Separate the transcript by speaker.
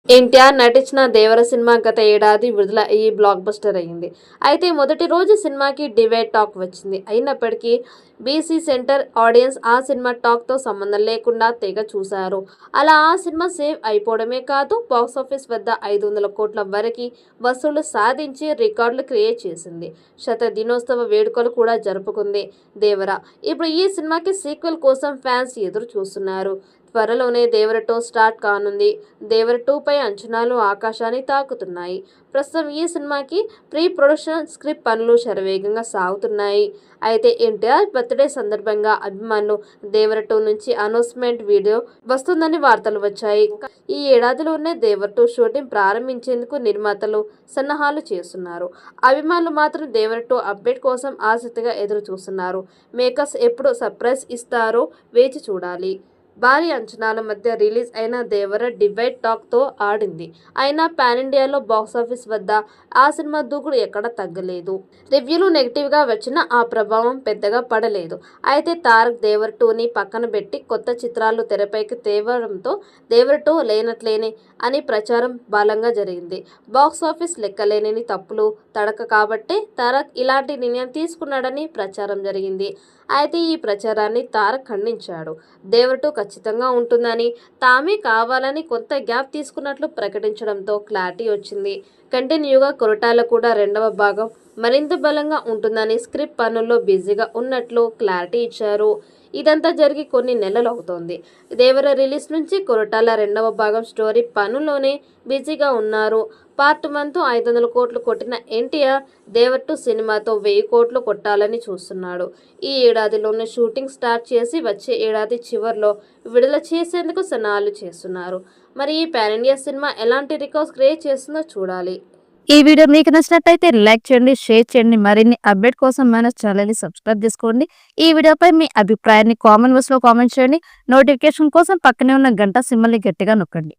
Speaker 1: ఎన్టీఆర్ నటించిన దేవర సినిమా గత ఏడాది విడుదల అయ్యి బ్లాక్ బస్టర్ అయింది. అయితే మొదటి రోజు సినిమాకి డివైడ్ టాక్ వచ్చింది. అయినప్పటికీ బీసీ సెంటర్ ఆడియన్స్ ఆ సినిమా టాక్తో సంబంధం లేకుండా తెగ చూశారు. అలా ఆ సినిమా సేవ్ అయిపోవడమే కాదు, బాక్సాఫీస్ వద్ద 500 కోట్ల వరకు వసూళ్లు సాధించి రికార్డులు క్రియేట్ చేసింది. దినోత్సవ వేడుకలు కూడా జరుపుకుంది దేవర. ఇప్పుడు ఈ సినిమాకి సీక్వెల్ కోసం ఫ్యాన్స్ ఎదురు చూస్తున్నారు. త్వరలోనే దేవర 2 స్టార్ట్ కానుంది. దేవర 2 పై అంచనాలు ఆకాశాన్ని తాకుతున్నాయి. ప్రస్తుతం ఈ సినిమాకి ప్రీ ప్రొడక్షన్ స్క్రిప్ట్ పనులు శరవేగంగా సాగుతున్నాయి. అయితే ఎన్టీఆర్ బర్త్డే సందర్భంగా అభిమానులు దేవర 2 నుంచి అనౌన్స్మెంట్ వీడియో వస్తుందని వార్తలు వచ్చాయి. ఈ ఏడాదిలోనే దేవర 2 షూటింగ్ ప్రారంభించేందుకు నిర్మాతలు సన్నాహాలు చేస్తున్నారు. అభిమానులు మాత్రం దేవర 2 అప్డేట్ కోసం ఆసక్తిగా ఎదురు చూస్తున్నారు. మేకర్స్ ఎప్పుడు సర్ప్రైజ్ ఇస్తారో వేచి చూడాలి. భారీ అంచనాల మధ్య రిలీజ్ అయిన దేవర డివైడ్ టాక్తో ఆడింది. అయినా పాన్ ఇండియాలో బాక్సాఫీస్ వద్ద ఆ సినిమా దూకుడు ఎక్కడ తగ్గలేదు. రివ్యూలు నెగిటివ్గా వచ్చినా ఆ ప్రభావం పెద్దగా పడలేదు. అయితే తారక్ దేవర 2ని పక్కన పెట్టి కొత్త చిత్రాలు తెరపైకి తేవడంతో దేవర 2 లేనట్లేనే అని ప్రచారం బలంగా జరిగింది. బాక్సాఫీస్ లెక్కలేని తప్పులు తడక కాబట్టే తారక్ ఇలాంటి నిర్ణయం తీసుకున్నాడని ప్రచారం జరిగింది. అయితే ఈ ప్రచారాన్ని తారక్ ఖండించాడు. దేవర 2 ఖచ్చితంగా ఉంటుందని, తామే కావాలని కొంత గ్యాప్ తీసుకున్నట్లు ప్రకటించడంతో క్లారిటీ వచ్చింది. కంటిన్యూగా కొరటాల కూడా రెండవ భాగం మరింత బలంగా ఉంటుందని స్క్రిప్ట్ పనుల్లో బిజీగా ఉన్నట్లు క్లారిటీ ఇచ్చారు. ఇదంతా జరిగి కొన్ని నెలలు అవుతోంది. దేవర రిలీజ్ నుంచి కొరటాల రెండవ భాగం స్టోరీ పనుల్లోనే బిజీగా ఉన్నారు. పార్ట్ 1తో 500 కోట్లు కొట్టిన ఎన్టీఆర్ దేవర 2 సినిమాతో 1000 కోట్లు కొట్టాలని చూస్తున్నాడు. ఈ ఏడాదిలోనే షూటింగ్ స్టార్ట్ చేసి వచ్చే ఏడాది చివర్లో విడుదల చేసేందుకు సన్నాహాలు చేస్తున్నారు. మరి ఈ పాన్ ఇండియా సినిమా ఎలాంటి రికార్డ్స్ క్రియేట్ చేస్తుందో చూడాలి.
Speaker 2: ఈ వీడియో మీకు నచ్చినట్లయితే లైక్ చేయండి, షేర్ చేయండి. మరిన్ని అప్డేట్ కోసం మన ఛానల్ని సబ్స్క్రైబ్ చేసుకోండి. ఈ వీడియోపై మీ అభిప్రాయాన్ని కామెంట్ బాక్స్లో కామెంట్ చేయండి. నోటిఫికేషన్ కోసం పక్కనే ఉన్న గంట సింబల్ని గట్టిగా నొక్కండి.